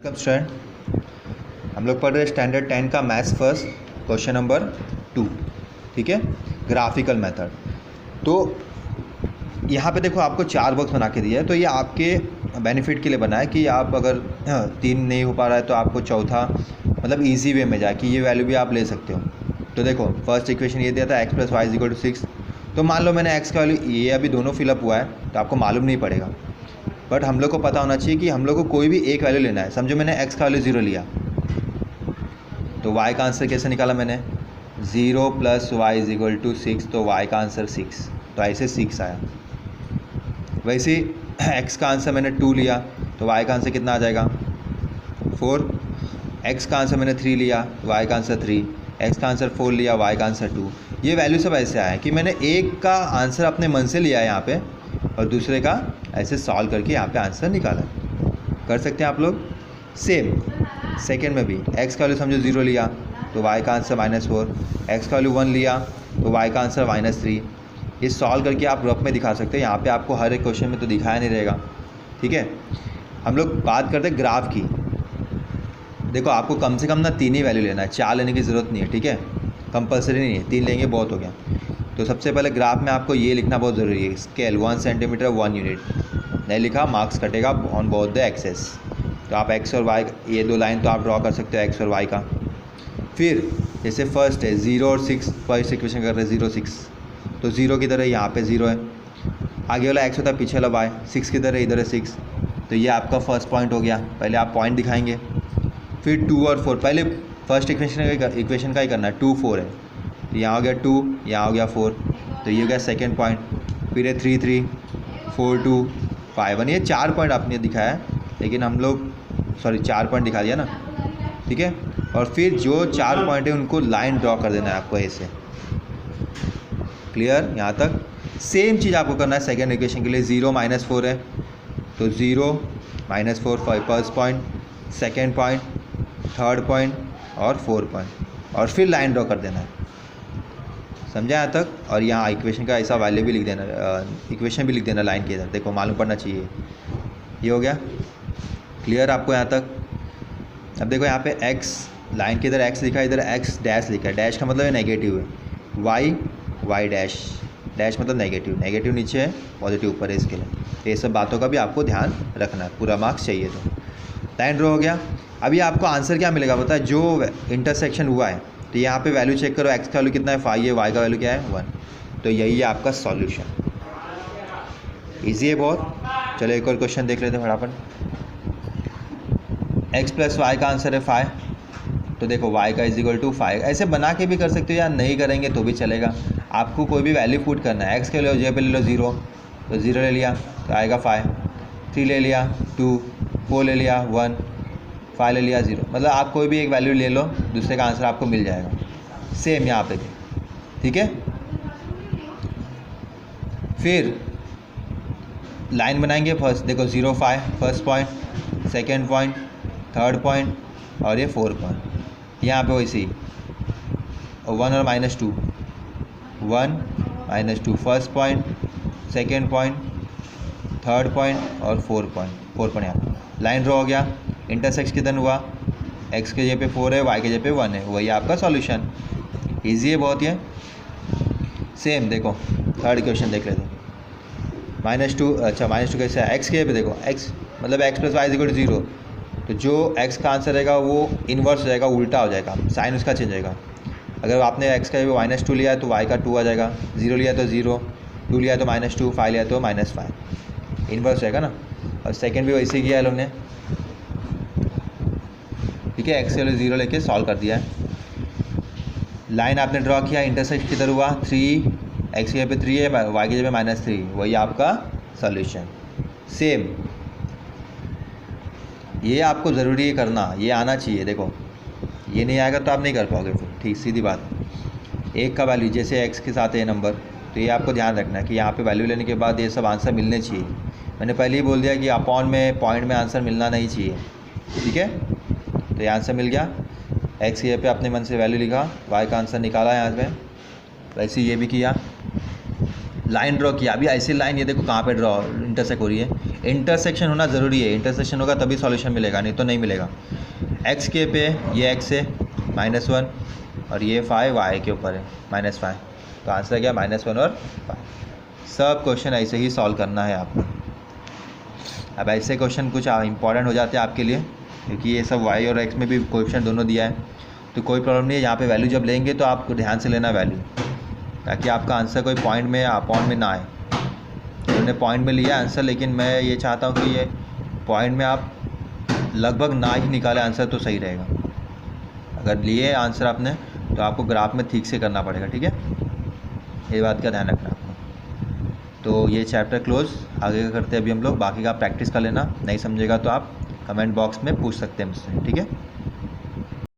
Welcome student, हम लोग पढ़ रहे स्टैंडर्ड 10 का मैथ्स फर्स्ट क्वेश्चन नंबर 2। ठीक है, ग्राफिकल मेथड। तो यहाँ पे देखो आपको 4 बॉक्स बना के दिया है, तो ये आपके बेनिफिट के लिए बना है कि आप अगर 3 नहीं हो पा रहा है तो आपको चौथा मतलब इजी वे में जाए कि ये वैल्यू भी आप ले सकते हो। तो देखो फर्स्ट इक्वेशन ये दिया था x + y = 6। तो मान लो मैंने x का वैल्यू ये अभी दोनों फिलअप हुआ है तो आपको मालूम नहीं पड़ेगा, बट हम लोग को पता होना चाहिए कि हम लोग को कोई भी एक वैल्यू लेना है। समझो मैंने x का वैल्यू 0 लिया तो y का आंसर कैसे निकाला मैंने, 0 + y = 6, तो y का आंसर 6, तो ऐसे 6 आया। वैसे x का आंसर मैंने 2 लिया तो y का आंसर कितना आ जाएगा, 4। x का आंसर मैंने 3 लिया तो y का आंसर 3, x का आंसर 4 लिया, y का आंसर 2। ये वैल्यू सब ऐसे आया कि मैंने एक का आंसर अपने मन से लिया है यहाँ पे और दूसरे का ऐसे सॉल्व करके यहाँ पे आंसर निकाला। कर सकते हैं आप लोग। सेम सेकेंड में भी x का वैल्यू समझो 0 लिया तो y का आंसर -4, x का वैल्यू 1 लिया तो y का आंसर -3। ये सॉल्व करके आप रफ में दिखा सकते हैं। यहाँ पे आपको हर एक क्वेश्चन में तो दिखाया नहीं रहेगा। ठीक है, हम लोग बात करते हैं ग्राफ की। देखो आपको कम से कम ना 3 ही वैल्यू लेना है, 4 लेने की ज़रूरत नहीं है। ठीक है, कंपलसरी नहीं है, 3 लेंगे बहुत हो गया। तो सबसे पहले ग्राफ में आपको ये लिखना बहुत ज़रूरी है, स्केल 1 सेंटीमीटर 1 यूनिट। नहीं लिखा मार्क्स कटेगा ऑन बोथ द एक्सेस। तो आप x और y ये 2 लाइन तो आप ड्रॉ कर सकते हो x और y का। फिर जैसे फर्स्ट है 0 और 6, फर्स्ट इक्वेशन कर रहे हैं 0 6, तो 0 की तरह यहाँ पे 0 है, आगे वाला x होता है पीछे वाला y, 6 की तरह इधर है 6, तो ये आपका फर्स्ट पॉइंट हो गया। पहले आप पॉइंट दिखाएंगे। फिर 2 और 4, पहले फर्स्ट इक्वेशन का ही करना है, 2 4 है तो यहाँ हो गया 2, यहाँ हो गया 4, तो ये हो गया सेकेंड पॉइंट। फिर है 3 3, 4 2, 5 1, ये 4 पॉइंट आपने दिखाया है, लेकिन हम लोग 4 पॉइंट दिखा दिया ना। ठीक है, और फिर जो 4 पॉइंट है उनको लाइन ड्रॉ कर देना है आपको ऐसे। क्लियर यहाँ तक। सेम चीज़ आपको करना है सेकेंड इक्वेशन के लिए। 0 -4 है तो 0 -4 first point, second point, third point और 4 पॉइंट, और फिर लाइन ड्रॉ कर देना है। समझा यहाँ तक। और यहाँ इक्वेशन का ऐसा वैल्यू भी लिख देना, इक्वेशन भी लिख देना लाइन के इधर। देखो मालूम पड़ना चाहिए। ये हो गया क्लियर आपको यहाँ तक। अब देखो यहाँ पे x लाइन के इधर x लिखा है, इधर x डैश लिखा है। डैश का मतलब है नेगेटिव है, y डैश, डैश मतलब नेगेटिव, नेगेटिव नीचे है पॉजिटिव ऊपर है इसके लिए। तो ये सब बातों का भी आपको ध्यान रखना है, पूरा मार्क्स चाहिए। तो लाइन ड्रॉ हो गया। अभी आपको आंसर क्या मिलेगा पता है, जो इंटरसेक्शन हुआ है तो यहाँ पे वैल्यू चेक करो, x का वैल्यू कितना है 5 है, y का वैल्यू क्या है 1, तो यही है आपका सॉल्यूशन। इजी है बहुत। चलो एक और क्वेश्चन देख लेते हैं फटाफट। x + y का आंसर है 5, तो देखो y का = 5। ऐसे बना के भी कर सकते हो या नहीं करेंगे तो भी चलेगा। आपको कोई भी वैल्यू पुट करना है। x के लिए जगह पे ले लो 0, तो 0 ले लिया तो आएगा 5, 3 ले लिया 2, 4 ले लिया 1, 5 ले लिया 0। मतलब आप कोई भी एक वैल्यू ले लो, दूसरे का आंसर आपको मिल जाएगा। सेम यहाँ पे भी। ठीक है, फिर लाइन बनाएंगे। फर्स्ट देखो 0 5 first point, second point, third point और ये 4 पॉइंट। यहाँ पे वैसे ही 1 और -2, 1 -2 first point, second point, third point और 4 पॉइंट यहाँ पे लाइन ड्रॉ हो गया। इंटरसेक्शन किधर हुआ, x के जगह पे 4 है, y के जगह पे 1 है, वही आपका सॉल्यूशन। इजी है बहुत ये। सेम देखो थर्ड इक्वेशन देख लेते हैं। -2, अच्छा -2 कैसे है, x के जगह पे देखो, x मतलब x + y = 0, तो जो x का आंसर रहेगा वो इन्वर्स हो जाएगा, उल्टा हो जाएगा, साइन उसका चेंज होएगा। अगर आपने x का -2 लिया है तो y का 2 आ जाएगा, 0 लिया तो 0, 2 लिया तो -2, 5 लिया तो -5, इन्वर्स रहेगा ना। और सेकेंड भी वैसे ही किया है लोग ने। ठीक है, x के लिए 0 लेके सॉल्व कर दिया है। लाइन आपने ड्रॉ किया, इंटरसेक्ट किधर हुआ 3, x की जगह पे 3 है, y की जगह पे -3, वही आपका सॉल्यूशन। सेम ये आपको ज़रूरी है करना, ये आना चाहिए। देखो ये नहीं आएगा तो आप नहीं कर पाओगे फिर। ठीक सीधी बात। एक का वैल्यू जैसे x के साथ है नंबर, तो ये आपको ध्यान रखना है कि यहाँ पे वैल्यू लेने के बाद ये सब आंसर मिलने चाहिए। मैंने पहले ही बोल दिया कि अपॉन में पॉइंट में आंसर मिलना नहीं चाहिए। ठीक है, तो ये आंसर मिल गया। x के पे अपने मन से वैल्यू लिखा, y का आंसर निकाला यहाँ पे, वैसे ये भी किया। लाइन ड्रॉ किया। अभी ऐसी लाइन ये देखो कहाँ पे ड्रॉ इंटरसेक्ट हो रही है, इंटरसेक्शन होना ज़रूरी है, इंटरसेक्शन होगा तभी सॉल्यूशन मिलेगा, नहीं तो नहीं मिलेगा। एक्स के पे ये एक्स है -1 और ये 5 वाई के ऊपर है -5, तो आंसर क्या -1 और 5। सब क्वेश्चन ऐसे ही सॉल्व करना है आपको। अब ऐसे क्वेश्चन कुछ इंपॉर्टेंट हो जाते हैं आपके लिए, क्योंकि ये सब वाई और एक्स में भी क्वेश्चन दोनों दिया है, तो कोई प्रॉब्लम नहीं है। यहाँ पे वैल्यू जब लेंगे तो आपको ध्यान से लेना वैल्यू, ताकि आपका आंसर कोई पॉइंट में या अपॉन में ना आए। उन्होंने पॉइंट में लिया आंसर, लेकिन मैं ये चाहता हूँ कि ये पॉइंट में आप लगभग ना ही निकाले आंसर तो सही रहेगा। अगर लिए आंसर आपने तो आपको ग्राफ में ठीक से करना पड़ेगा, ठीक है, ये बात का ध्यान रखना आपको। तो ये चैप्टर क्लोज, आगे का करते हैं अभी हम लोग। बाकी का प्रैक्टिस कर लेना, नहीं समझेगा तो आप कमेंट बॉक्स में पूछ सकते हैं मुझसे, ठीक है।